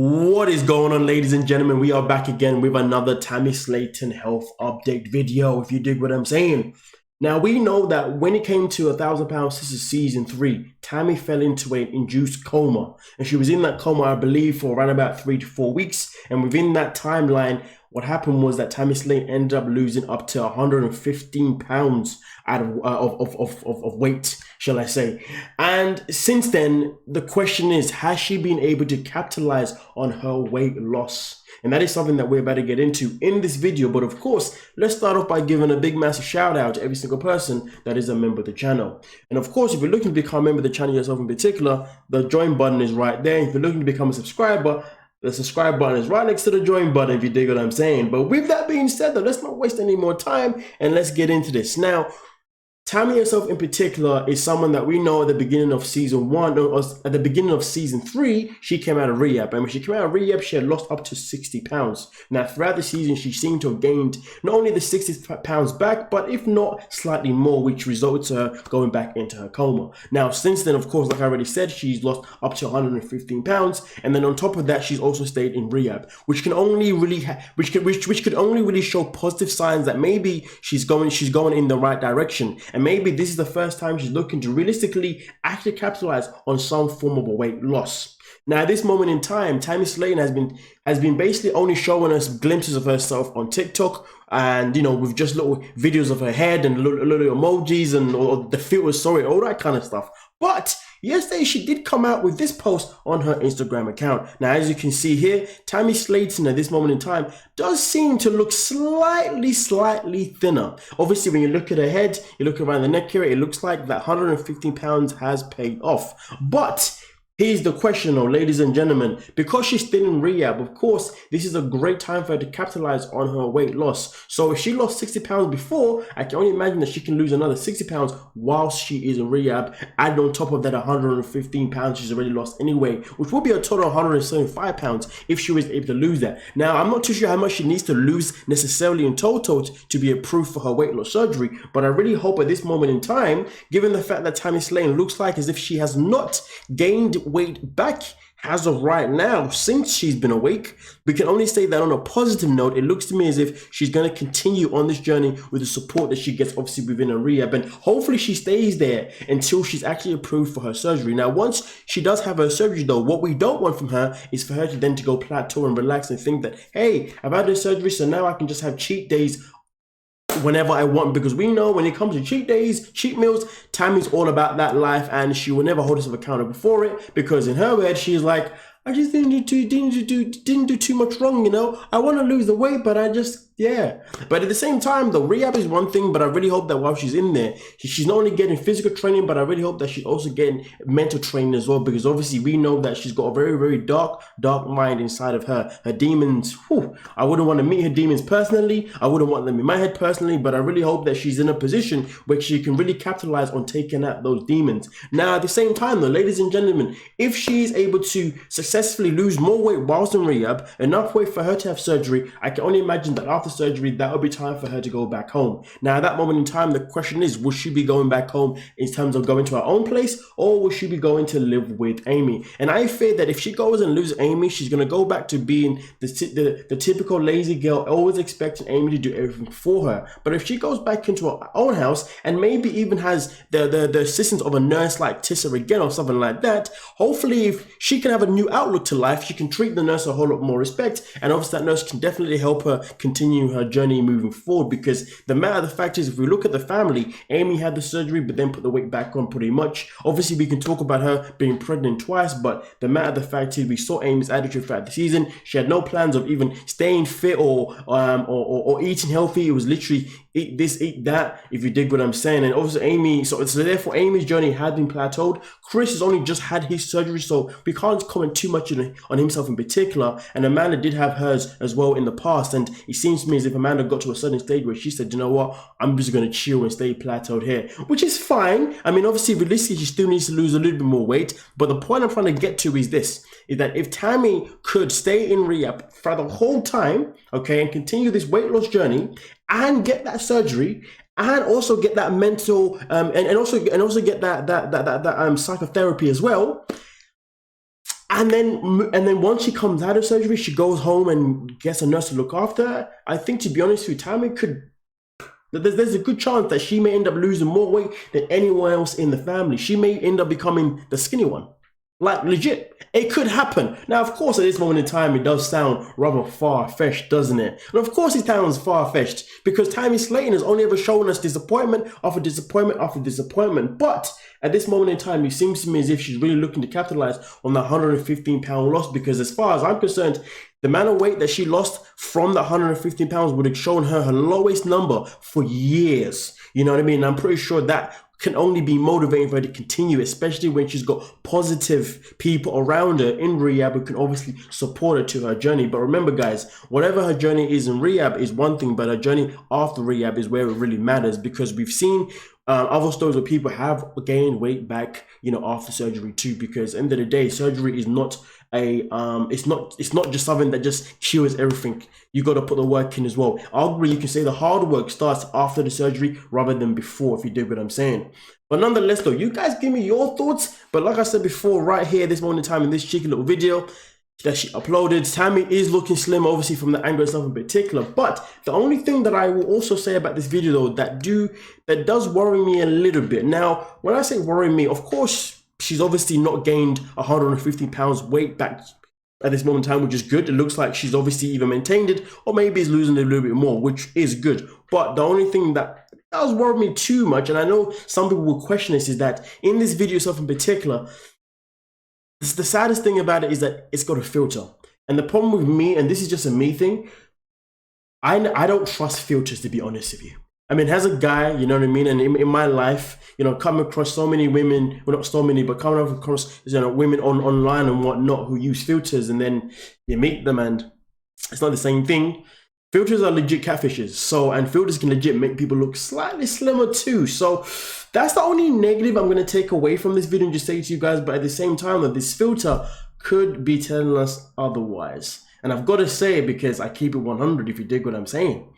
What is going on, ladies and gentlemen? We are back again with another Tammy Slaton health update video, if you dig what I'm saying. Now, we know that when it came to 1,000 Pound Sisters season 3, Tammy fell into an induced coma. And she was in that coma, I believe, for around about 3 to 4 weeks. And within that timeline, what happened was that Tammy Slaton ended up losing up to 115 pounds out of weight, shall I say. And since then, the question is, has she been able to capitalize on her weight loss? And that is something that we're about to get into in this video. But of course, let's start off by giving a big massive shout out to every single person that is a member of the channel. And of course, if you're looking to become a member of the channel yourself in particular, the join button is right there. If you're looking to become a subscriber, the subscribe button is right next to the join button, if you dig what I'm saying. But with that being said, though, let's not waste any more time and let's get into this. Now, Tammy herself in particular is someone that we know at the beginning of season 1, or at the beginning of season 3, she came out of rehab. And when she came out of rehab, she had lost up to 60 pounds. Now, throughout the season, she seemed to have gained not only the 60 pounds back, but if not, slightly more, which resulted to her going back into her coma. Now, since then, of course, like I already said, she's lost up to 115 pounds. And then on top of that, she's also stayed in rehab, which can only really, which could only really show positive signs that maybe she's going in the right direction. And maybe this is the first time she's looking to realistically actually capitalize on some form of a weight loss. Now, at this moment in time, Tammy Slaton has been basically only showing us glimpses of herself on TikTok, and with just little videos of her head and little emojis and or the filter, sorry, all that kind of stuff. But yesterday, she did come out with this post on her Instagram account. Now, as you can see here, Tammy Slaton at this moment in time does seem to look slightly thinner. Obviously, when you look at her head, you look around the neck area, it looks like that 115 pounds has paid off. But here's the question though, ladies and gentlemen, because she's still in rehab, of course, this is a great time for her to capitalize on her weight loss. So if she lost 60 pounds before, I can only imagine that she can lose another 60 pounds whilst she is in rehab. Add on top of that 115 pounds she's already lost anyway, which will be a total of 175 pounds if she was able to lose that. Now, I'm not too sure how much she needs to lose necessarily in total to be approved for her weight loss surgery, but I really hope at this moment in time, given the fact that Tammy Slaton looks like as if she has not gained weight back as of right now since she's been awake, we can only say that on a positive note, it looks to me as if she's going to continue on this journey with the support that she gets obviously within her rehab, and hopefully she stays there until she's actually approved for her surgery. Now, once she does have her surgery though, what we don't want from her is for her to then to go plateau and relax and think that, hey, I've had this surgery, so now I can just have cheat days whenever I want, because we know when it comes to cheat days, cheat meals, Tammy's all about that life, and she will never hold herself accountable for it, because in her head she's like, I just didn't do too much wrong, I want to lose the weight, but I just, yeah. But at the same time, the rehab is one thing, but I really hope that while she's in there, she's not only getting physical training, but I really hope that she's also getting mental training as well, because obviously we know that she's got a very dark mind inside of her. Her demons, I wouldn't want to meet her demons personally. I wouldn't want them in my head personally, but I really hope that she's in a position where she can really capitalize on taking out those demons. Now, at the same time though, ladies and gentlemen, if she's able to successfully lose more weight whilst in rehab, enough weight for her to have surgery, I can only imagine that after surgery, that will be time for her to go back home. Now, at that moment in time, the question is, will she be going back home in terms of going to her own place, or will she be going to live with Amy? And I fear that if she goes and loses Amy, she's going to go back to being the typical lazy girl, always expecting Amy to do everything for her. But if she goes back into her own house and maybe even has the assistance of a nurse like Tissa again or something like that, hopefully if she can have a new outlook to life, she can treat the nurse a whole lot more respect, and obviously that nurse can definitely help her continue her journey moving forward. Because the matter of the fact is, if we look at the family, Amy had the surgery but then put the weight back on pretty much. Obviously we can talk about her being pregnant twice, but the matter of the fact is we saw Amy's attitude throughout the season. She had no plans of even staying fit or eating healthy. It was literally eat this, eat that, if you dig what I'm saying. And also Amy, so therefore Amy's journey had been plateaued. Chris has only just had his surgery, so we can't comment too much on himself in particular. And Amanda did have hers as well in the past, and it seems to me as if Amanda got to a certain stage where she said, you know what, I'm just going to chill and stay plateaued here, which is fine. I mean, obviously realistically she still needs to lose a little bit more weight, but the point I'm trying to get to is this, is that if Tammy could stay in rehab for the whole time, okay, and continue this weight loss journey and get that surgery and also get that mental and also get that psychotherapy as well, And then once she comes out of surgery, she goes home and gets a nurse to look after her. I think, to be honest with you, Tammy there's a good chance that she may end up losing more weight than anyone else in the family. She may end up becoming the skinny one. Like, legit. It could happen. Now, of course, at this moment in time, it does sound rather far-fetched, doesn't it? And of course it sounds far-fetched because Tammy Slaton has only ever shown us disappointment after disappointment after disappointment. But at this moment in time, it seems to me as if she's really looking to capitalize on the 115-pound loss, because as far as I'm concerned, the amount of weight that she lost from the 115 pounds would have shown her lowest number for years. You know what I mean? I'm pretty sure that can only be motivating for her to continue, especially when she's got positive people around her in rehab who can obviously support her to her journey. But remember, guys, whatever her journey is in rehab is one thing, but her journey after rehab is where it really matters, because we've seen other stories where people have gained weight back, you know, after surgery too. Because at the end of the day, surgery is not it's not just something that just cures everything. You got to put the work in as well. Arguably, you can say the hard work starts after the surgery rather than before, if you dig what I'm saying. But nonetheless, though, you guys give me your thoughts. But like I said before, right here, this moment in time, in this cheeky little video that she uploaded, Tammy is looking slim, obviously from the angle itself in particular. But the only thing that I will also say about this video, though, that does worry me a little bit. Now, when I say worry me, of course, she's obviously not gained 150 pounds weight back at this moment in time, which is good. It looks like she's obviously either maintained it or maybe is losing a little bit more, which is good. But the only thing that does worry me too much, and I know some people will question this, is that in this video itself in particular, the saddest thing about it is that it's got a filter. And the problem with me, and this is just a me thing, I don't trust filters, to be honest with you. I mean, as a guy, you know what I mean, and in my life, you know, coming across so many women, well, not so many, but coming across, you know, women online and whatnot who use filters, and then you meet them and it's not the same thing. Filters are legit catfishes, and filters can legit make people look slightly slimmer too. So that's the only negative I'm going to take away from this video and just say to you guys. But at the same time, that this filter could be telling us otherwise. And I've got to say it because I keep it 100, if you dig what I'm saying.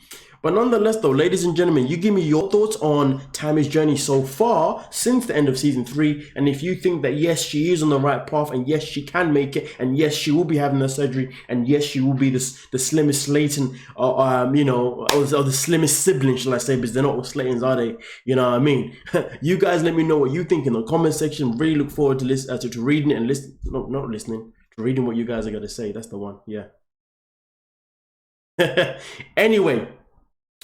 But nonetheless, though, ladies and gentlemen, you give me your thoughts on Tammy's journey so far since the end of season 3. And if you think that, yes, she is on the right path, and yes, she can make it, and yes, she will be having her surgery, and yes, she will be the slimmest Slaton, you know, or the slimmest sibling, shall I say, because they're not all Slatons, are they? You know what I mean? You guys let me know what you think in the comment section. Really look forward to reading it and listening. No, not listening. To reading what you guys are going to say. That's the one. Yeah. Anyway,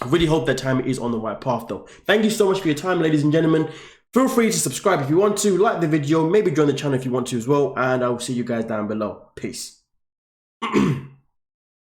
I really hope that Tammy is on the right path, though. Thank you so much for your time, ladies and gentlemen. Feel free to subscribe if you want to, like the video, maybe join the channel if you want to as well, and I will see you guys down below. Peace.